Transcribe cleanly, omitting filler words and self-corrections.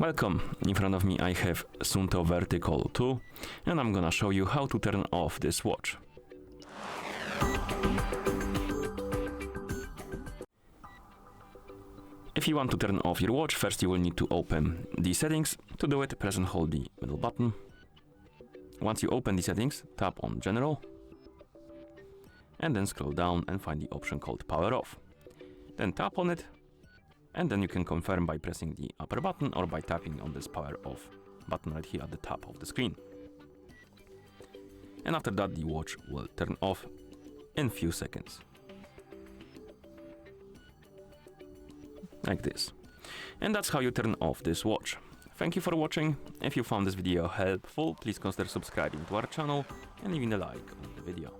Welcome, in front of me I have SUUNTO Vertical 2 and I'm gonna show you how to turn off this watch. If you want to turn off your watch, first you will need to open the settings. To do it, press and hold the middle button. Once you open the settings, tap on General and then scroll down and find the option called Power Off. Then tap on it and then you can confirm by pressing the upper button or by tapping on this Power Off button right here at the top of the screen. And after that the watch will turn off in few seconds. Like this. And that's how you turn off this watch. Thank you for watching. If you found this video helpful, please consider subscribing to our channel and leaving a like on the video.